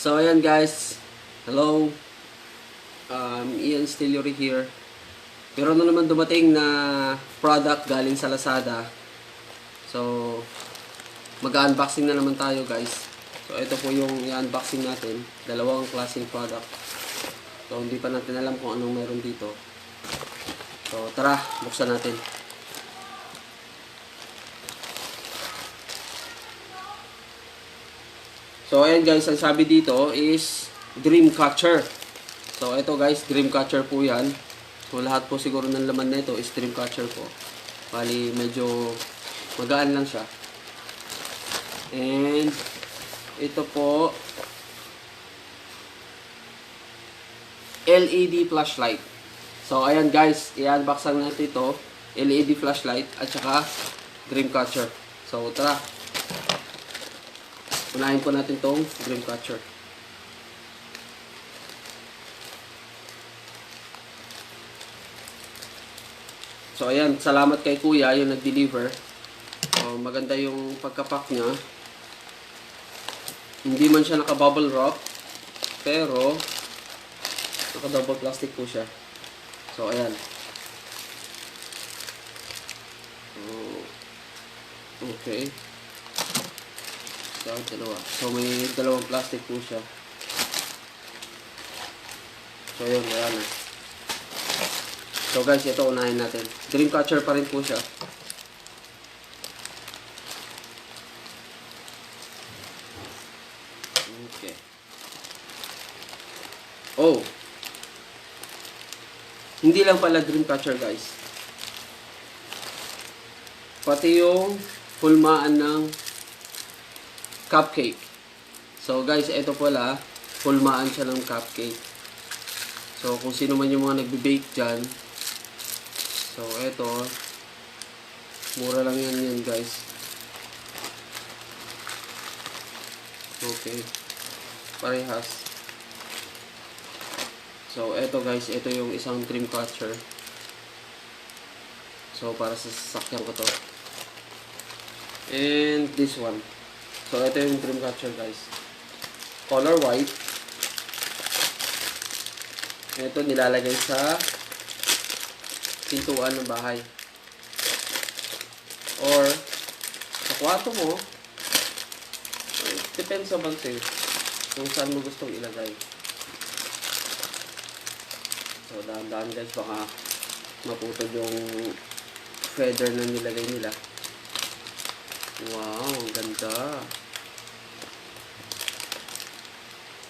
So ayan guys, hello, Ian Stillery here. Meron na naman dumating na product galing sa Lazada. So mag-unboxing na naman tayo guys. So ito po yung i-unboxing natin, dalawang klaseng product. So hindi pa natin alam kung anong meron dito. So tara, buksan natin. So ayan guys, ang sabi dito is Dream Catcher. So ito guys, Dream Catcher po yan. So lahat po siguro ng laman nito is Dream Catcher po. Bali medyo magaan lang siya. And ito po LED flashlight. So ayan guys, i-unbox lang natin ito, LED flashlight at saka Dream Catcher. So tara. Unahin po natin tong Dream Catcher. So ayan, salamat kay Kuya yung nag-deliver. So maganda yung pagkapak niya. Hindi man siya naka-bubble wrap, pero naka-double plastic po siya. So ayan. Okay. Dalawa. So may dalawang plastic po siya. So yun, ayan na. So guys, ito unahin natin. Dream Catcher pa rin po siya. Okay. Oh. Hindi lang pala Dream Catcher guys. Pati yung hulmaan ng cupcake. So guys, ito pala, hulmaan siya ng cupcake. So kung sino man yung mga nagbe-bake dyan, so ito, mura lang yan guys. Okay, parehas. So ito guys, ito yung isang Dream Catcher. So para sa sasakyan ko to. And this one. So, ito yung Dream Catcher guys. Color white. Ito nilalagay sa pintuan ng bahay. Or, sa kwarto mo. Depends sa sa'yo. Kung saan mo gustong ilagay. So, dahan-dahan guys. Baka maputol yung feather na nilagay nila. Wow, ang ganda.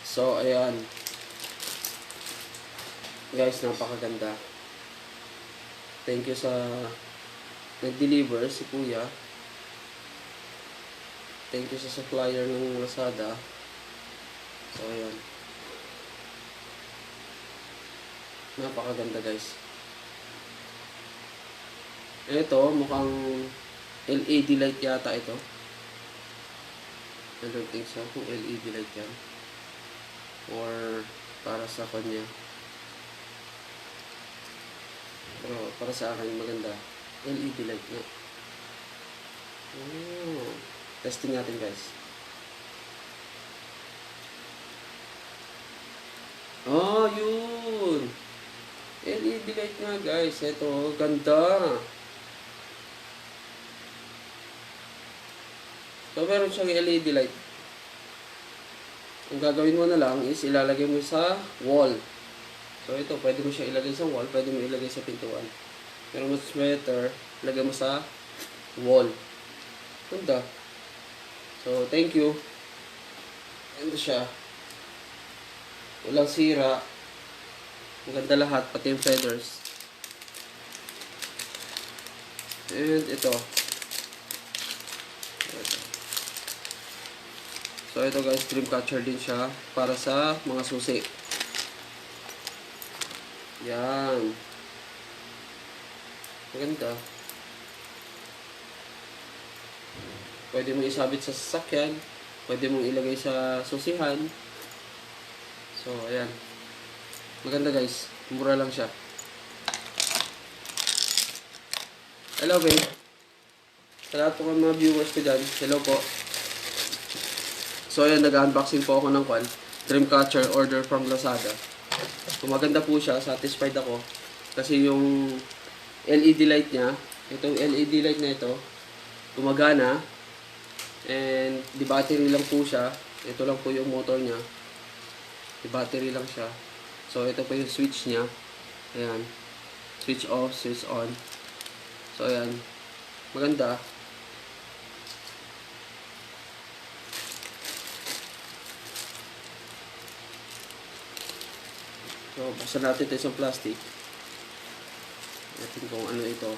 So, ayan. Guys, napakaganda. Thank you sa nag-deliver, si Kuya. Thank you sa supplier ng Lazada. So, ayan. Napakaganda, guys. Ito, mukhang LED light yata ito. I don't think so kung LED light yan. Or para sa kanya. Pero para sa akin maganda. LED light na. Oh. Testing natin guys. Oh, yun. LED light nga guys. Ito, ganda. So, meron siyang LED light. Ang gagawin mo na lang is ilalagay mo sa wall. So, ito, pwede mo siya ilagay sa wall, pwede mo ilagay sa pintuan. Pero mas better, ilagay mo sa wall. Ganda. So, thank you. Ganda siya. Walang sira. Maganda lahat, pati yung feathers. And ito. So ito guys, Dream Catcher din siya para sa mga susi. Yan. Maganda. Pwede mo isabit sa sasakyan. Pwede mong ilagay sa susihan. So ayan. Maganda guys. Mura lang siya. Hello babe. Sa lahat po ng mga viewers ko dyan. Hello po. So ayan, nag-unboxing po ako ng dream catcher order from Lazada. So, maganda po siya. Satisfied ako. Kasi yung LED light niya, itong LED light na ito, gumagana. And, di battery lang po siya. Ito lang po yung motor niya. Di battery lang siya. So, ito po yung switch niya. Ayan. Switch off, switch on. So, ayan. Maganda. So, buksan natin ito sa plastic. Natin kung ano ito.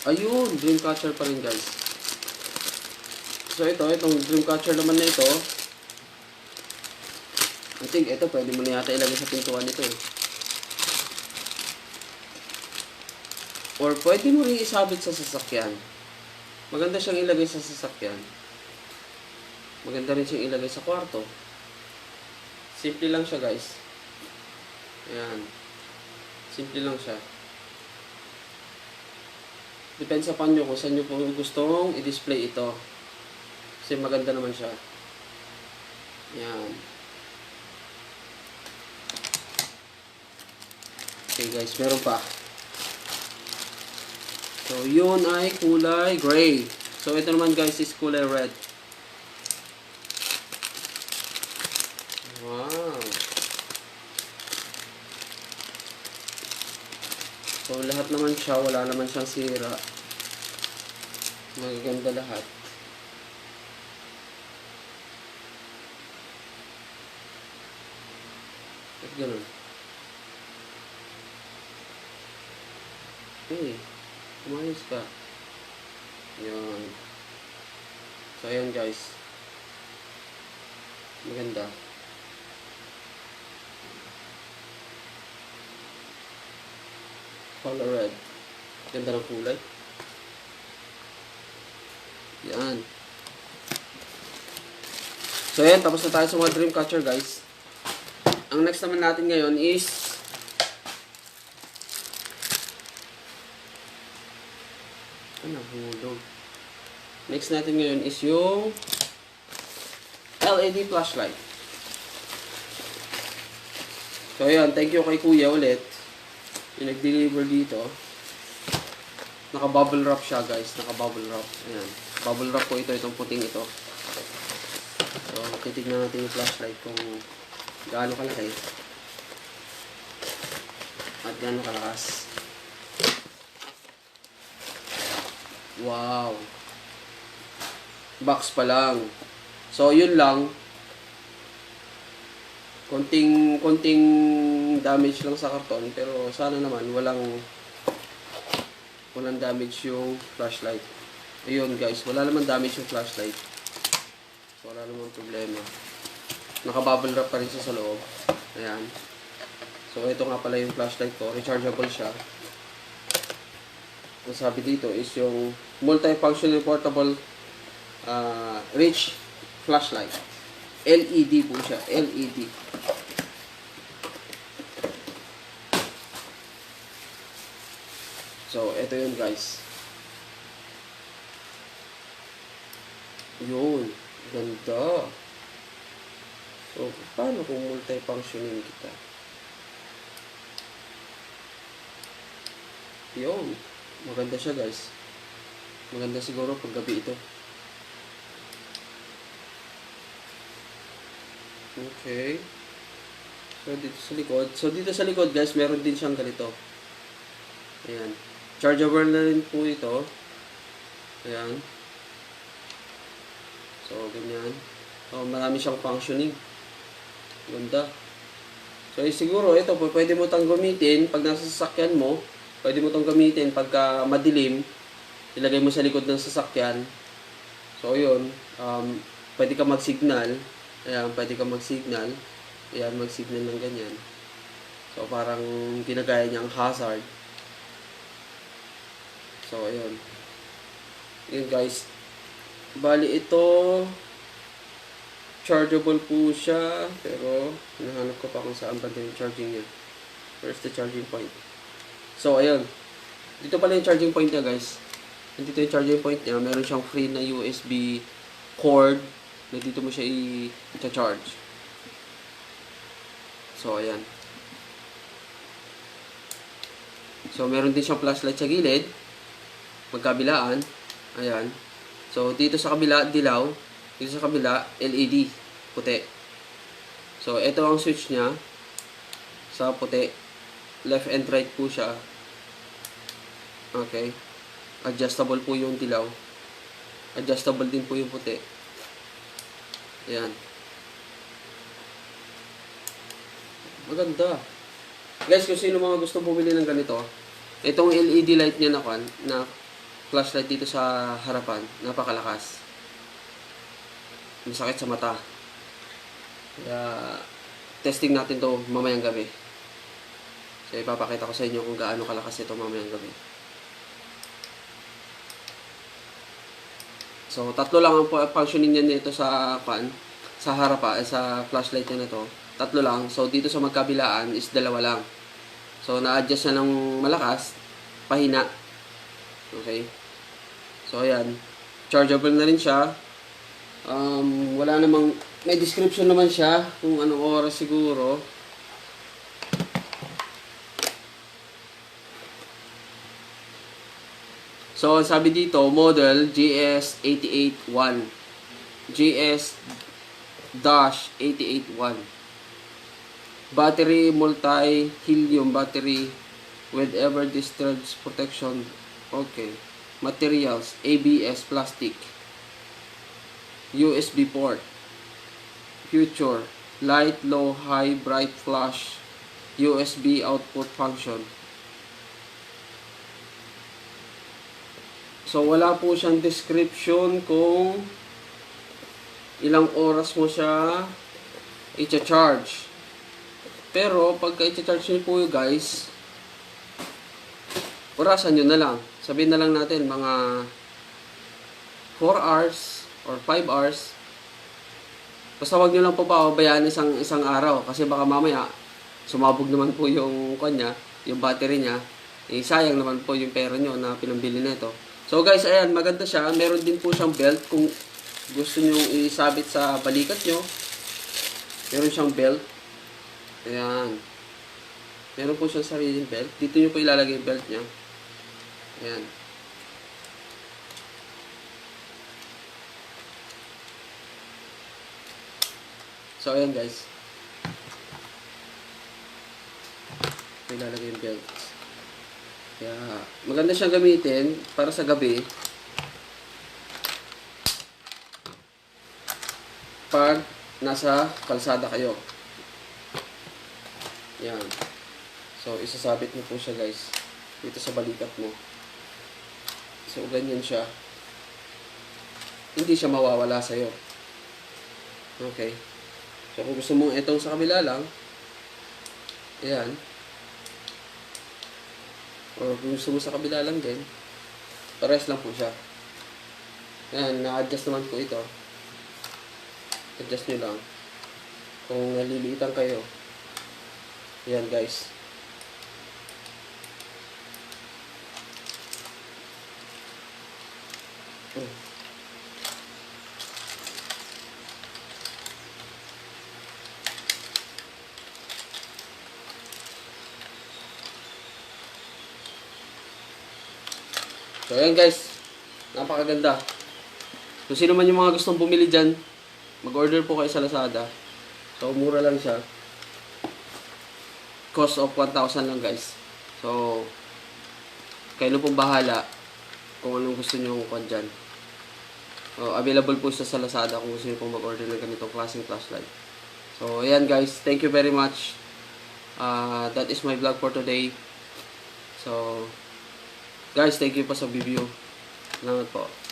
Ayun! Dreamcatcher pa rin, guys. So, itong Dreamcatcher naman na ito. I think ito, pwede mo na yata ilagay sa pintuan nito eh. Or pwede mo rin isabit sa sasakyan. Maganda siyang ilagay sa sasakyan. Maganda rin siyang ilagay sa kwarto. Simple lang siya, guys. Ayan. Simple lang siya. Depende sa panyo kung saan nyo po gustong i-display ito. Kasi maganda naman siya. Ayan. Okay, guys. Meron pa. So, yun ay kulay gray. So, ito naman, guys, is kulay red. Wow. So, lahat naman siya. Wala naman siyang sira. Magaganda lahat. At ganun. Okay. Umayos ka. Yan. So, ayan, guys. Maganda. Color red. Ganda ng kulay. Yan. So, ayan. Tapos na tayo sa mga Dreamcatcher, guys. Ang next naman natin ngayon is hulog. Next natin ngayon is yung LED flashlight. So, ayan. Thank you kay Kuya ulit. Yung nag-deliver dito. Naka-bubble wrap siya, guys. Naka-bubble wrap. Ayan. Bubble wrap po ito. Itong puting ito. So, titignan natin yung flashlight kung gaano kalaki at gaano kalakas. Wow. Box pa lang. So, yun lang. Konting damage lang sa karton. Pero, sana naman, walang damage yung flashlight. Ayun, guys. Wala naman damage yung flashlight. So, wala naman problema. Naka-bubble wrap pa rin siya sa loob. Ayan. So, ito nga pala yung flashlight ko. Rechargeable siya. Ang sabi dito is yung multi-functional portable rich flashlight. LED po siya. LED. So, ito yun, guys. Yun. Ganda. So, paano kung multi-functioning kita? Yun. Maganda siya, guys. Maganda siguro pag gabi ito. Okay. So, dito sa likod, guys, meron din siyang ganito. Ayan. Chargeable na rin po ito. Ayan. So, ganyan. So, marami siyang functioning. Ganda. So, siguro, ito po, pwede mo itong gamitin pag nasa sasakyan mo. Pwede mo itong gamitin pagka madilim. Ilagay mo sa likod ng sasakyan. So, yun. Pwede ka mag-signal. Ayan, pwede ka mag-signal. Ayan, mag-signal ng ganyan. So, parang ginagaya niyang hazard. So, ayun. Yun, guys. Bali, ito chargeable po siya. Pero, hinahanap ko pa kung saan ba yung charging niya. Where's the charging point? So, ayun. Dito pala yung charging point niya, guys. Dito yung charging point niya. Meron siyang free na USB cord. na dito mo siya i-charge. So, ayan. So, meron din siyang flashlight sa gilid. Magkabilaan. Ayan. So, dito sa kabila, dilaw. Dito sa kabila, LED. Puti. So, ito ang switch niya. Sa puti. Left and right po siya. Okay. Adjustable po yung dilaw. Adjustable din po yung puti. Ayan. Maganda. Guys, kung sino mga gusto bumili ng ganito, itong LED light niya na flashlight dito sa harapan, napakalakas. Masakit sa mata. Kaya, testing natin to mamayang gabi. So, ipapakita ko sa inyo kung gaano kalakas ito mamayang gabi. So, tatlo lang ang functioning niya nito sa harapan, sa flashlight niya nito. Tatlo lang. So, dito sa magkabilaan is dalawa lang. So, na-adjust na ng malakas, pahina. Okay? So, ayan. Chargeable na rin siya. Wala namang, may description naman siya kung anong oras siguro. So, sabi dito, model GS881. GS-881. Battery, multi-helium battery with ever-discharge protection. Okay. Materials, ABS, plastic. USB port. Future, light, low, high, bright, flash. USB output function. So, wala po siyang description kung ilang oras mo siya i-charge. Pero, pagka i-charge niyo po guys, orasan nyo na lang. Sabihin na lang natin, mga 4 hours or 5 hours. Basta wag nyo lang po pababayaan isang araw. Kasi baka mamaya, sumabog naman po yung kanya, yung battery niya. Eh, sayang naman po yung pera nyo na pinambili na ito. So guys, ayan, maganda siya. Meron din po siyang belt kung gusto nyo isabit sa balikat nyo. Meron siyang belt. Ayan. Meron po siyang sariling belt. Dito nyo po ilalagay yung belt niya. Ayan. So ayan guys. Ito ilalagay yung belt. Kaya, maganda siyang gamitin para sa gabi. Pag nasa kalsada kayo. Yan. So, isasabit mo po siya guys. Dito sa balikat mo. So, ganyan siya. Hindi siya mawawala sa'yo. Okay. So, kung gusto mo itong sa kabila lang, ayan. O kung gusto mo sa kabila lang din, pares lang po siya. Ayan, na-adjust naman po ito. Adjust nyo lang. Kung naliliitan kayo. Ayan guys. So, ayan guys. Napakaganda. So, sino man yung mga gustong bumili dyan, mag-order po kayo sa Lazada. So, mura lang siya. Cost of 1,000 lang guys. So, kayo na pong bahala kung anong gusto nyo kung dyan. So, available po siya sa Lazada kung gusto nyo pong mag-order ng ganitong klaseng flashlight. So, ayan guys. Thank you very much. That is my vlog for today. So, guys, thank you po sa video. Salamat po.